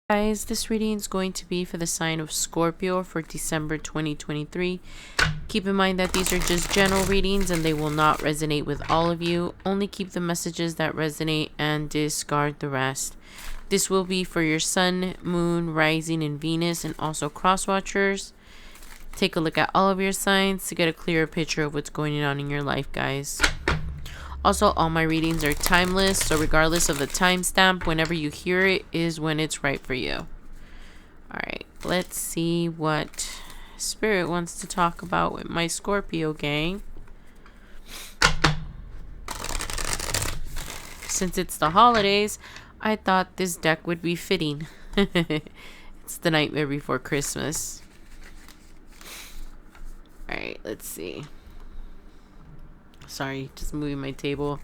Guys, this reading is going to be for the sign of Scorpio for December 2023. Keep in mind that these are just general readings and they will not resonate with all of you. Only keep the messages that resonate and discard the rest. This will be for your sun, moon, rising, and Venus, and also cross watchers. Take a look at all of your signs to get a clearer picture of what's going on in your life, guys. Also, all my readings are timeless, so regardless of the timestamp, whenever you hear it is when it's right for you. Alright, let's see what Spirit wants to talk about with my Scorpio gang. Since it's the holidays, I thought this deck would be fitting. It's the Nightmare Before Christmas. Alright, let's see. Sorry, just moving my table.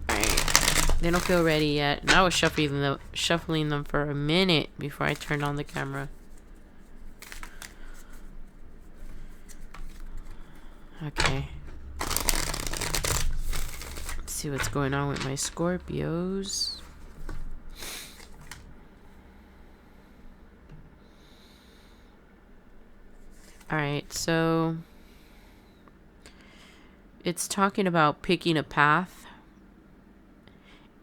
Alright. They don't feel ready yet. And I was shuffling them for a minute before I turned on the camera. Okay. Let's see what's going on with my Scorpios. Alright, so it's talking about picking a path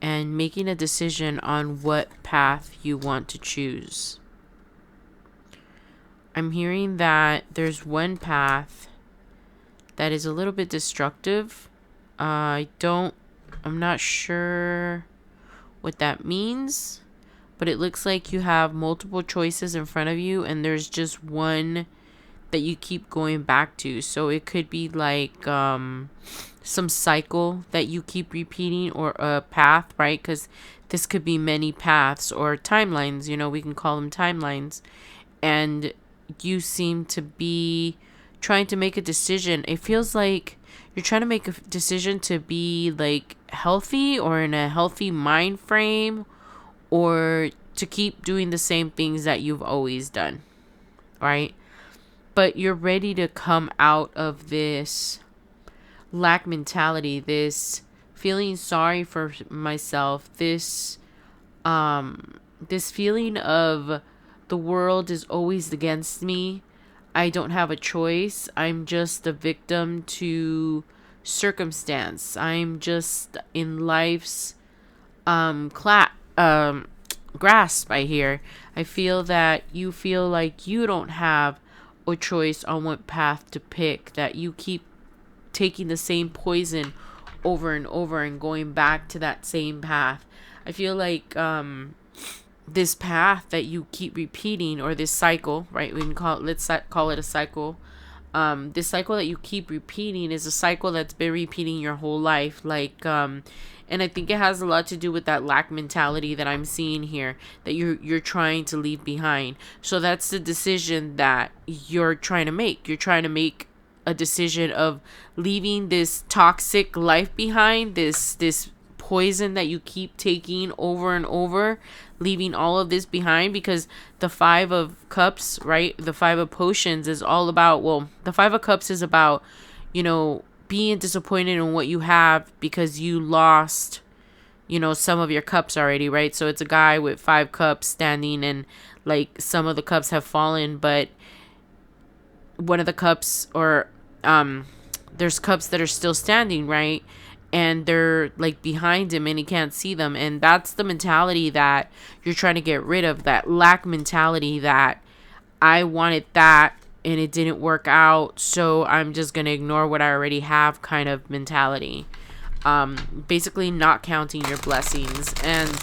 and making a decision on what path you want to choose. I'm hearing that there's one path that is a little bit destructive. I'm not sure what that means, but it looks like you have multiple choices in front of you and there's just one that you keep going back to. So it could be like some cycle that you keep repeating, or a path, right? Because this could be many paths or timelines, we can call them timelines. And you seem to be trying to make a decision. It feels like you're trying to make a decision to be like healthy or in a healthy mind frame, or to keep doing the same things that you've always done, right? But you're ready to come out of this lack mentality, this feeling sorry for myself, this feeling of the world is always against me. I don't have a choice. I'm just a victim to circumstance. I'm just in life's grasp, I hear. I feel that you feel like you don't have a choice on what path to pick, that you keep taking the same poison over and over and going back to that same path. I feel like this path that you keep repeating, or this cycle, right? We can let's call it a cycle. This cycle that you keep repeating is a cycle that's been repeating your whole life. And I think it has a lot to do with that lack mentality that I'm seeing here, that you're trying to leave behind. So that's the decision that you're trying to make. You're trying to make a decision of leaving this toxic life behind, this poison that you keep taking over and over, leaving all of this behind. Because the Five of Cups, right? The Five of Potions is all about, the Five of Cups is about, being disappointed in what you have because you lost, some of your cups already, right? So it's a guy with 5 cups standing, and like some of the cups have fallen, but one of the cups, or there's cups that are still standing, right? And they're like behind him and he can't see them. And that's the mentality that you're trying to get rid of, that lack mentality, that I wanted that and it didn't work out, so I'm just gonna ignore what I already have kind of mentality. Basically not counting your blessings. And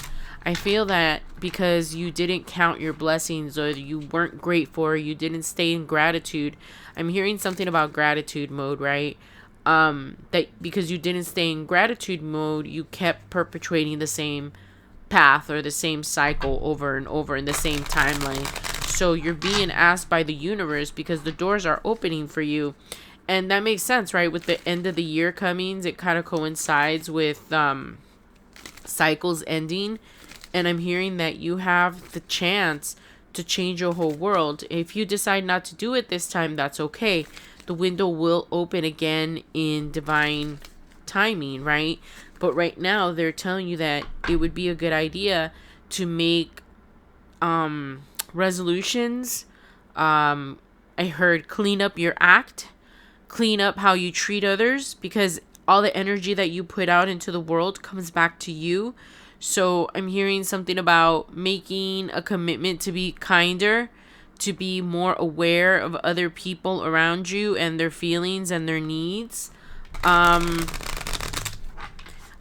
I feel that because you didn't count your blessings, or you weren't grateful, or you didn't stay in gratitude. I'm hearing something about gratitude mode, right? That because you didn't stay in gratitude mode, you kept perpetuating the same path or the same cycle over and over in the same timeline. So you're being asked by the universe, because the doors are opening for you. And that makes sense, right? With the end of the year comings, it kind of coincides with cycles ending. And I'm hearing that you have the chance to change your whole world. If you decide not to do it this time, that's okay. The window will open again in divine timing, right? But right now, they're telling you that it would be a good idea to make resolutions. I heard clean up your act, clean up how you treat others, because all the energy that you put out into the world comes back to you. So I'm hearing something about making a commitment to be kinder, to be more aware of other people around you and their feelings and their needs. I'm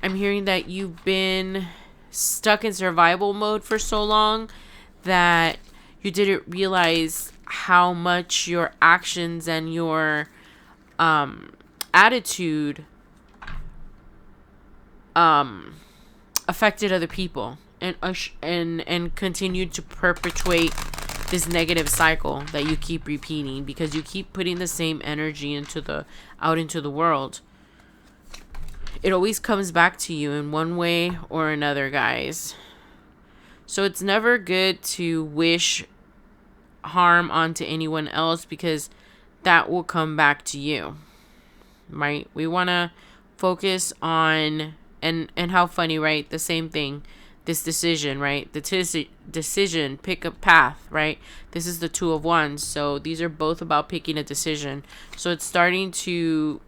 hearing that you've been stuck in survival mode for so long that you didn't realize how much your actions and your attitude affected other people, and continued to perpetuate this negative cycle that you keep repeating because you keep putting the same energy out into the world. It always comes back to you in one way or another, guys. So it's never good to wish harm onto anyone else, because that will come back to you, right? We want to focus on, and how funny, right? The same thing, this decision, right? The decision, pick a path, right? This is the Two of Wands, so these are both about picking a decision. So it's starting to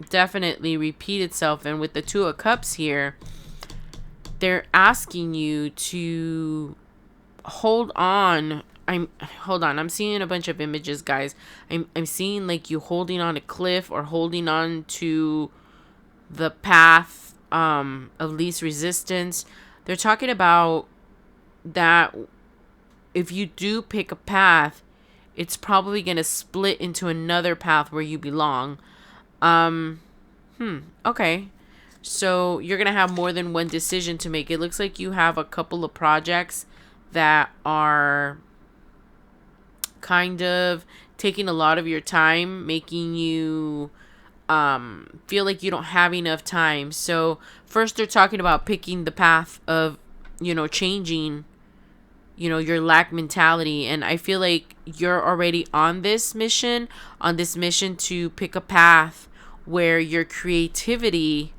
definitely repeat itself. And with the Two of Cups here, they're asking you to hold on. I'm seeing a bunch of images, guys. I'm seeing like you holding on a cliff or holding on to the path of least resistance. They're talking about that if you do pick a path, it's probably going to split into another path where you belong. Okay. So you're going to have more than one decision to make. It looks like you have a couple of projects that are kind of taking a lot of your time, making you feel like you don't have enough time. So first they're talking about picking the path of, changing, your lack mentality. And I feel like you're already on this mission to pick a path where your creativity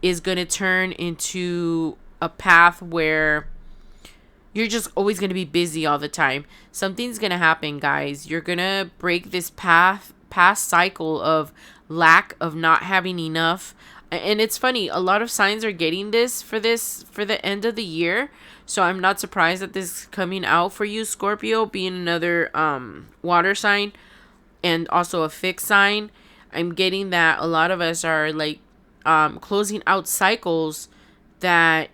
is going to turn into a path where you're just always going to be busy all the time. Something's going to happen, guys. You're going to break this past cycle of lack, of not having enough. And it's funny, a lot of signs are getting this for the end of the year. So I'm not surprised that this is coming out for you, Scorpio, being another water sign and also a fixed sign. I'm getting that a lot of us are like closing out cycles that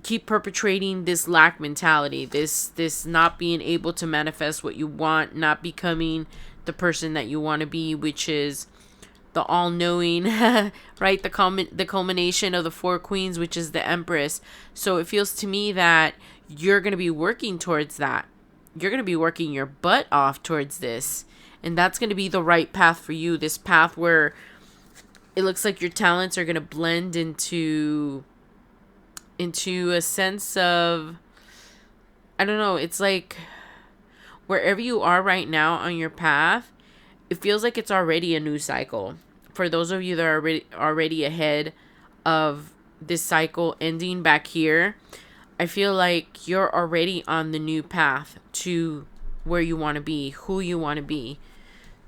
keep perpetrating this lack mentality, this not being able to manifest what you want, not becoming the person that you want to be, which is the all-knowing, right? The culmination of the Four Queens, which is the Empress. So it feels to me that you're going to be working towards that. You're going to be working your butt off towards this. And that's going to be the right path for you. This path where it looks like your talents are going to blend into a sense of, I don't know, it's like wherever you are right now on your path, it feels like it's already a new cycle. For those of you that are already ahead of this cycle ending back here, I feel like you're already on the new path to where you want to be, who you want to be,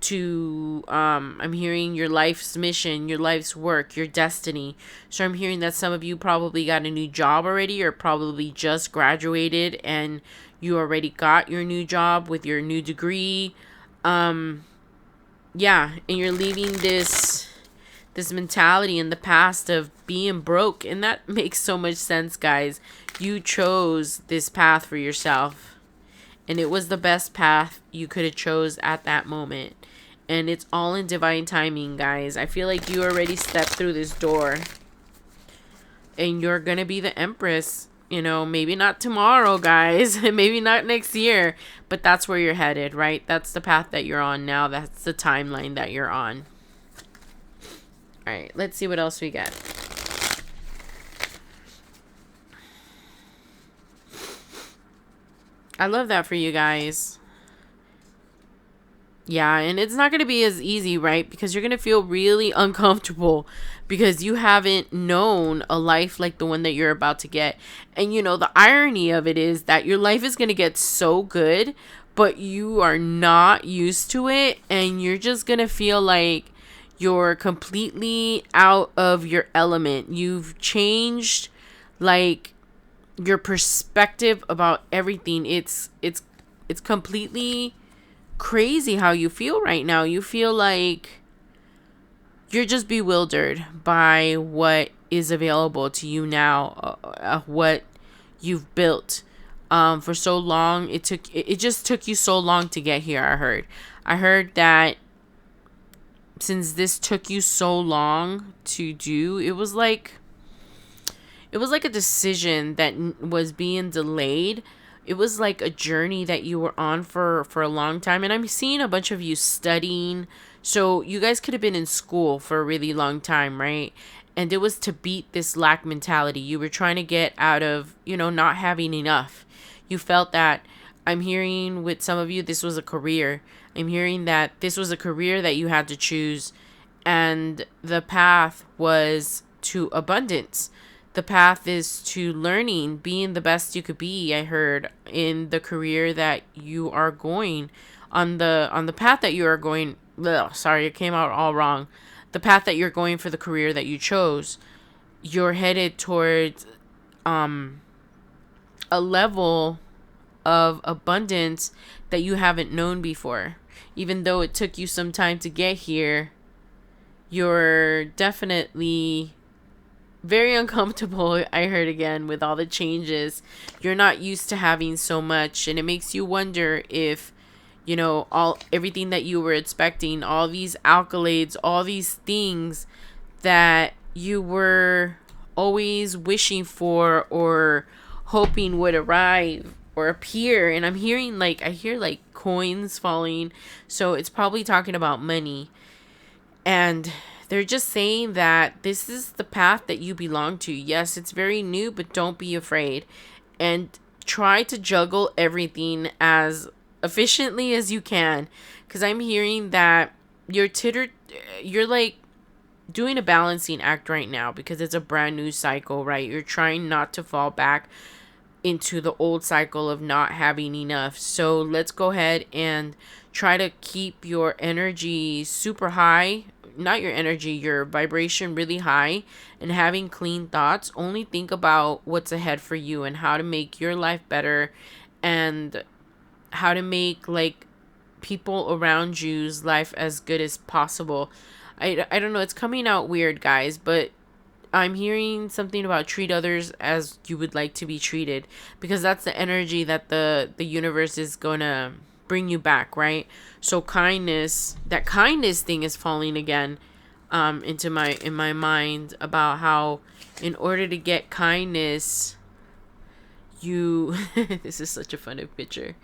to I'm hearing your life's mission, your life's work, your destiny. So I'm hearing that some of you probably got a new job already, or probably just graduated and you already got your new job with your new degree. Yeah, and you're leaving this mentality in the past of being broke, and that makes so much sense, guys. You chose this path for yourself, and it was the best path you could have chose at that moment. And it's all in divine timing, guys. I feel like you already stepped through this door, and you're gonna be the Empress. Maybe not tomorrow, guys. Maybe not next year. But that's where you're headed, right? That's the path that you're on now. That's the timeline that you're on. All right, let's see what else we get. I love that for you guys. Yeah, and it's not going to be as easy, right? Because you're going to feel really uncomfortable because you haven't known a life like the one that you're about to get. And the irony of it is that your life is going to get so good, but you are not used to it, and you're just going to feel like you're completely out of your element. You've changed like your perspective about everything. It's completely crazy how you feel right now. You feel like you're just bewildered by what is available to you now, what you've built for so long. It just took you so long to get here. I heard that since this took you so long to do, it was like a decision that was being delayed. It was like a journey that you were on for a long time. And I'm seeing a bunch of you studying. So you guys could have been in school for a really long time, right? And it was to beat this lack mentality. You were trying to get out of, not having enough. You felt that. I'm hearing with some of you, this was a career. I'm hearing that this was a career that you had to choose. And the path was to abundance. The path is to learning, being the best you could be. I heard in the career that you are going, on the path that you are going. Sorry, it came out all wrong. The path that you're going for the career that you chose, you're headed towards a level of abundance that you haven't known before. Even though it took you some time to get here, you're definitely very uncomfortable. I heard again with all the changes. You're not used to having so much, and it makes you wonder if all everything that you were expecting, all these accolades, all these things that you were always wishing for or hoping would arrive or appear. And I hear like coins falling, so it's probably talking about money. And they're just saying that this is the path that you belong to. Yes, it's very new, but don't be afraid. And try to juggle everything as efficiently as you can. Because I'm hearing that you're like doing a balancing act right now because it's a brand new cycle, right? You're trying not to fall back into the old cycle of not having enough. So let's go ahead and try to keep your energy super high. Not your energy, your vibration really high, and having clean thoughts. Only think about what's ahead for you and how to make your life better, and how to make like people around you's life as good as possible. I don't know, it's coming out weird, guys, but I'm hearing something about treat others as you would like to be treated, because that's the energy that the universe is gonna bring you back, right? So kindness, that kindness thing is falling again in my mind about how in order to get kindness, you this is such a funny picture.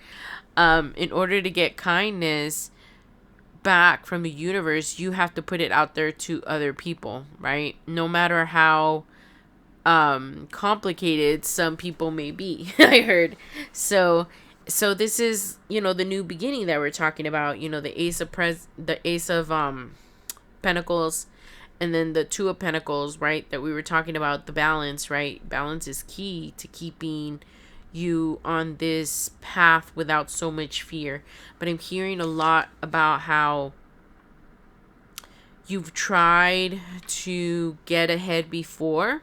In order to get kindness back from the universe, you have to put it out there to other people, right? No matter how complicated some people may be. I heard. So this is, the new beginning that we're talking about, the ace of pentacles, and then the two of pentacles, right? That we were talking about, the balance, right? Balance is key to keeping you on this path without so much fear. But I'm hearing a lot about how you've tried to get ahead before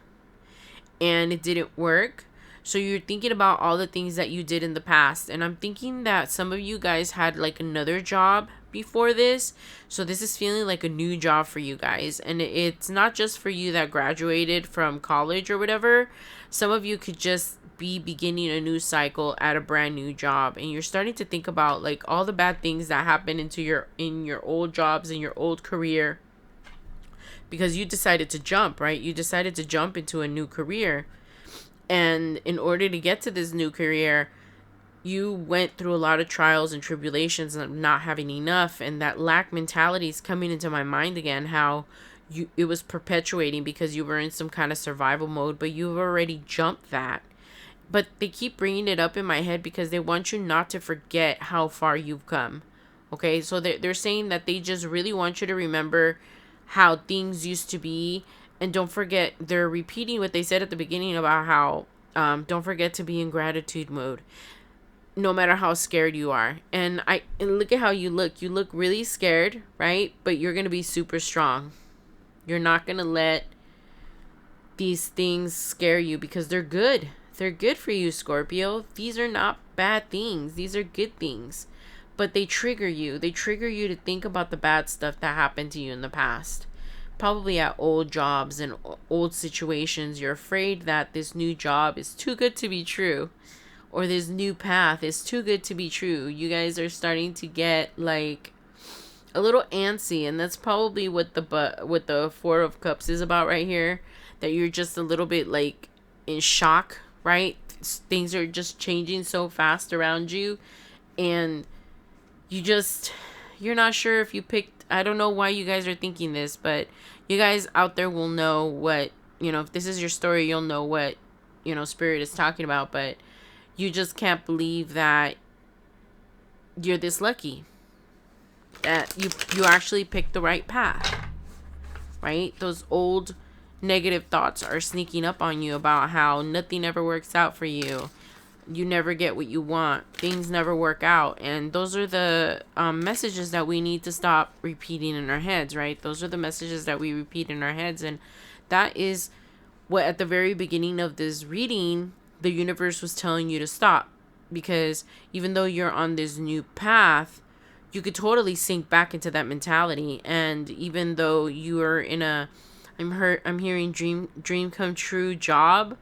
and it didn't work. So you're thinking about all the things that you did in the past. And I'm thinking that some of you guys had like another job before this. So this is feeling like a new job for you guys. And it's not just for you that graduated from college or whatever. Some of you could just be beginning a new cycle at a brand new job, and you're starting to think about like all the bad things that happened in your old jobs, in your old career, because you decided to jump, right? You decided to jump into a new career. And in order to get to this new career, you went through a lot of trials and tribulations and not having enough. And that lack mentality is coming into my mind again, how it was perpetuating because you were in some kind of survival mode, but you've already jumped that. But they keep bringing it up in my head because they want you not to forget how far you've come. Okay, so they're saying that they just really want you to remember how things used to be. And don't forget, they're repeating what they said at the beginning about how don't forget to be in gratitude mode no matter how scared you are. And look at how you look. You look really scared, right? But you're going to be super strong. You're not going to let these things scare you because they're good. They're good for you, Scorpio. These are not bad things. These are good things. But they trigger you. They trigger you to think about the bad stuff that happened to you in the past. Probably at old jobs and old situations. You're afraid that this new job is too good to be true. Or this new path is too good to be true. You guys are starting to get like a little antsy, and that's probably what the Four of Cups is about right here. That you're just a little bit like in shock, right? Things are just changing so fast around you, and you're not sure if you picked. I don't know why you guys are thinking this, but you guys out there will know what, if this is your story, you'll know what, Spirit is talking about. But you just can't believe that you're this lucky, that you actually picked the right path, right? Those old negative thoughts are sneaking up on you about how nothing ever works out for you. You never get what you want. Things never work out. And those are the messages that we need to stop repeating in our heads, right? Those are the messages that we repeat in our heads. And that is what at the very beginning of this reading, the universe was telling you to stop. Because even though you're on this new path, you could totally sink back into that mentality. And even though you are in I'm hearing dream come true job,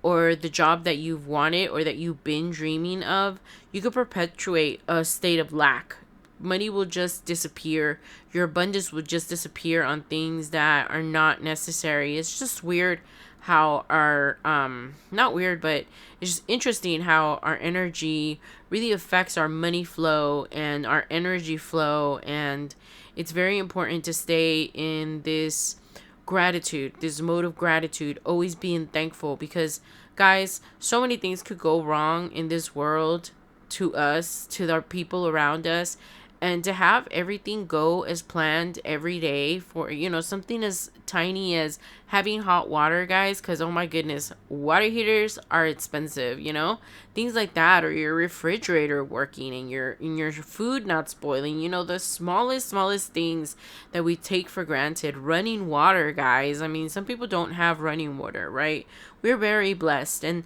or the job that you've wanted or that you've been dreaming of, you could perpetuate a state of lack. Money will just disappear. Your abundance will just disappear on things that are not necessary. It's just weird how our not weird, but it's just interesting how our energy really affects our money flow and our energy flow. And it's very important to stay in this gratitude, this mode of gratitude, always being thankful, because guys, so many things could go wrong in this world, to us, to our people around us. And to have everything go as planned every day, for something as tiny as having hot water, guys, because oh my goodness, water heaters are expensive, things like that, or your refrigerator working and your food not spoiling, the smallest things that we take for granted. Running water, guys, I mean, some people don't have running water, right? We're very blessed, and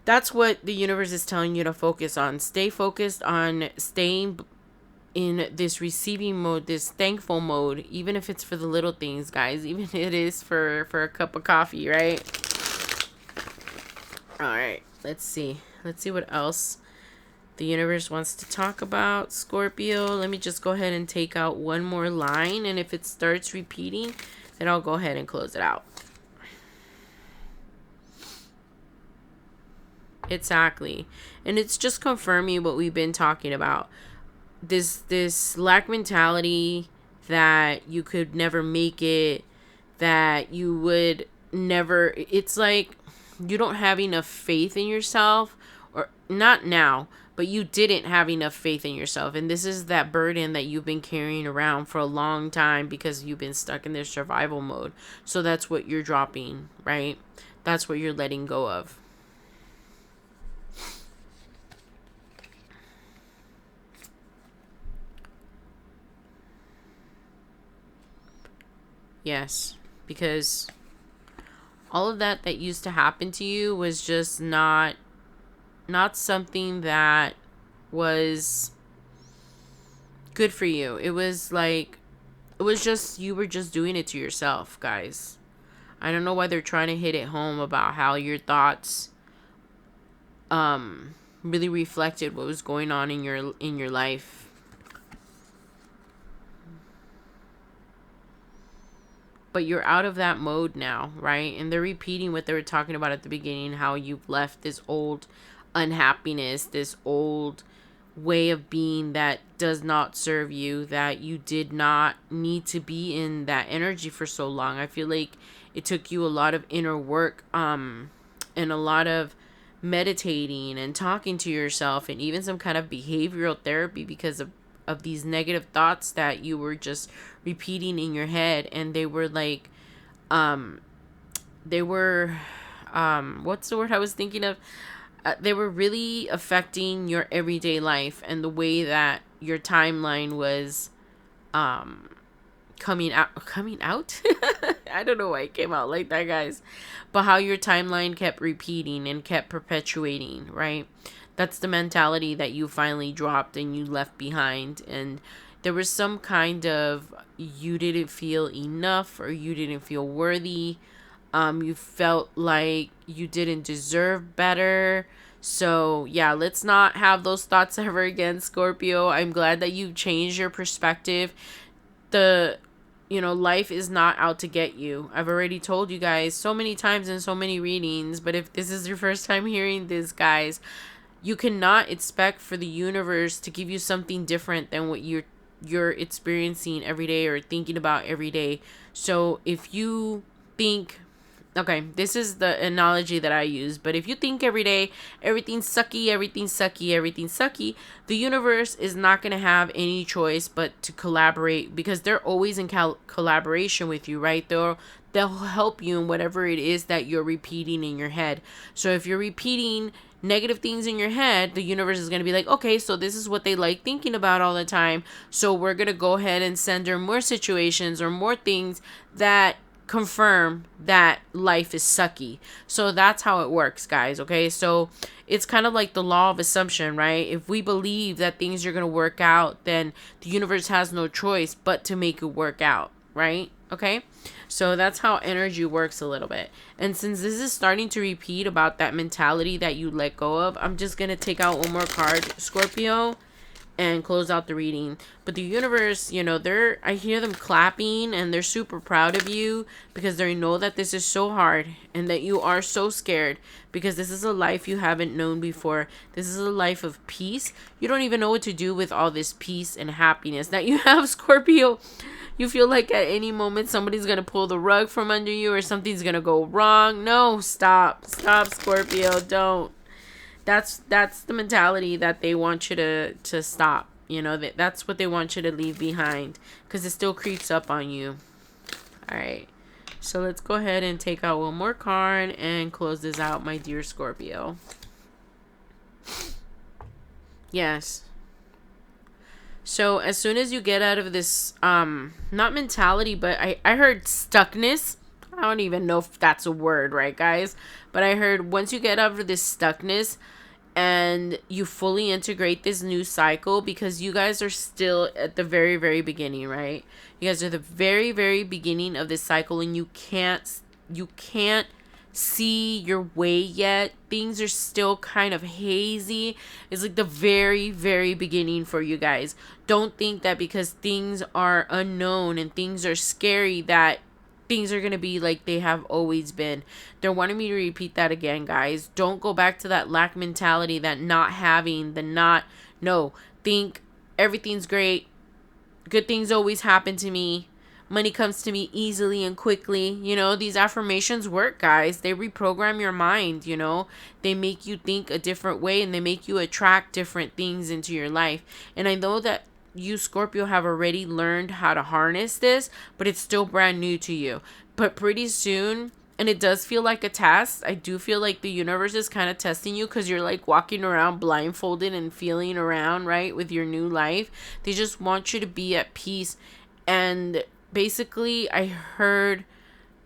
that's what the universe is telling you to focus on. Stay focused on staying in this receiving mode, this thankful mode, even if it's for the little things, guys, even if it is for a cup of coffee, right? All right, let's see what else the universe wants to talk about, Scorpio. Let me just go ahead and take out one more line, and if it starts repeating, then I'll go ahead and close it out. Exactly. And it's just confirming what we've been talking about. This lack mentality, that you could never make it, that you would never, it's like you don't have enough faith in yourself, or not now, but you didn't have enough faith in yourself. And this is that burden that you've been carrying around for a long time because you've been stuck in this survival mode. So that's what you're dropping, right? That's what you're letting go of. Yes, because all of that used to happen to you was just not something that was good for you. It was just, you were just doing it to yourself, guys. I don't know why they're trying to hit it home about how your thoughts really reflected what was going on in your life. But you're out of that mode now, right? And they're repeating what they were talking about at the beginning, how you've left this old unhappiness, this old way of being that does not serve you, that you did not need to be in that energy for so long. I feel like it took you a lot of inner work, and a lot of meditating and talking to yourself, and even some kind of behavioral therapy, because of of these negative thoughts that you were just repeating in your head, and they were like, they were, what's the word I was thinking of? They were really affecting your everyday life and the way that your timeline was coming out. I don't know why it came out like that, guys, but how your timeline kept repeating and kept perpetuating, right? That's the mentality that you finally dropped and you left behind. And there was some kind of, you didn't feel enough, or you didn't feel worthy. You felt like you didn't deserve better. So yeah, let's not have those thoughts ever again, Scorpio. I'm glad that you changed your perspective. The Life is not out to get you. I've already told you guys so many times in so many readings, but if this is your first time hearing this, guys, you cannot expect for the universe to give you something different than what you're experiencing every day or thinking about every day. So if you think, okay, this is the analogy that I use, but if you think every day everything's sucky, everything's sucky, everything's sucky, the universe is not going to have any choice but to collaborate, because they're always in collaboration with you, right? They'll help you in whatever it is that you're repeating in your head. So if you're repeating negative things in your head, the universe is going to be like, okay, so this is what they like thinking about all the time, so we're going to go ahead and send her more situations or more things that confirm that life is sucky. So that's how it works, guys. Okay, so it's kind of like the law of assumption, right? If we believe that things are going to work out, then the universe has no choice but to make it work out, right? Okay, so that's how energy works a little bit. And since this is starting to repeat about that mentality that you let go of, I'm just going to take out one more card, Scorpio, and close out the reading. But the universe, I hear them clapping, and they're super proud of you, because they know that this is so hard and that you are so scared, because this is a life you haven't known before. This is a life of peace. You don't even know what to do with all this peace and happiness that you have, Scorpio. You feel like at any moment somebody's going to pull the rug from under you, or something's going to go wrong. No, stop, Scorpio, don't. That's the mentality that they want you to stop. That's what they want you to leave behind, because it still creeps up on you. All right, so let's go ahead and take out one more card and close this out, my dear Scorpio. Yes. So as soon as you get out of this not mentality, but I heard stuckness. I don't even know if that's a word, right, guys? But I heard once you get out of this stuckness and you fully integrate this new cycle, because you guys are still at the very, very beginning, right? You guys are the very, very beginning of this cycle, and you can't see your way yet. Things are still kind of hazy. It's like the very, very beginning for you guys. Don't think that because things are unknown and things are scary that things are going to be like they have always been. They're wanting me to repeat that again, guys. Don't go back to that lack mentality, that not having, no. Think everything's great. Good things always happen to me. Money comes to me easily and quickly. These affirmations work, guys. They reprogram your mind, They make you think a different way, and they make you attract different things into your life. And I know that you, Scorpio, have already learned how to harness this, but it's still brand new to you. But pretty soon, and it does feel like a test. I do feel like the universe is kind of testing you, because you're like walking around blindfolded and feeling around, right, with your new life. They just want you to be at peace. And basically, I heard,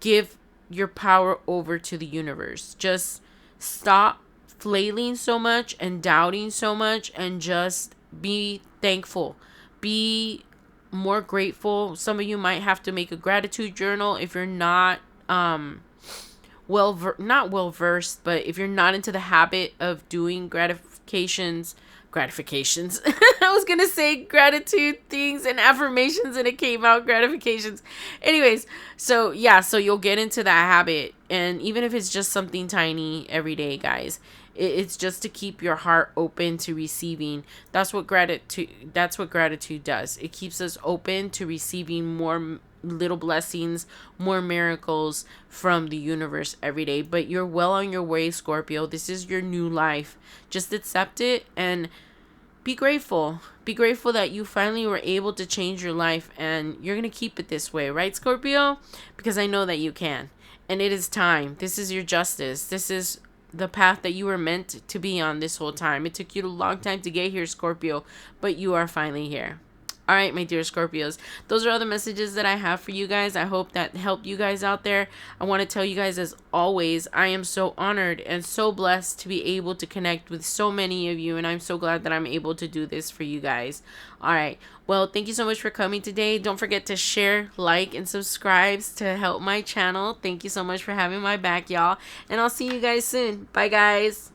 give your power over to the universe. Just stop flailing so much and doubting so much, and just be thankful. Be more grateful. Some of you might have to make a gratitude journal if you're not not well versed, but if you're not into the habit of doing gratifications. I was gonna say gratitude things and affirmations, and it came out gratifications. Anyways, so you'll get into that habit, and even if it's just something tiny every day, guys, it's just to keep your heart open to receiving. That's what gratitude does. It keeps us open to receiving more little blessings, more miracles from the universe every day. But you're well on your way, Scorpio. This is your new life. Just accept it and be grateful. Be grateful that you finally were able to change your life, and you're going to keep it this way, right, Scorpio? Because I know that you can. And it is time. This is your justice. This is the path that you were meant to be on this whole time. It took you a long time to get here, Scorpio, but you are finally here. All right, my dear Scorpios. Those are all the messages that I have for you guys. I hope that helped you guys out there. I want to tell you guys, as always, I am so honored and so blessed to be able to connect with so many of you. And I'm so glad that I'm able to do this for you guys. All right. Well, thank you so much for coming today. Don't forget to share, like, and subscribe to help my channel. Thank you so much for having my back, y'all. And I'll see you guys soon. Bye, guys.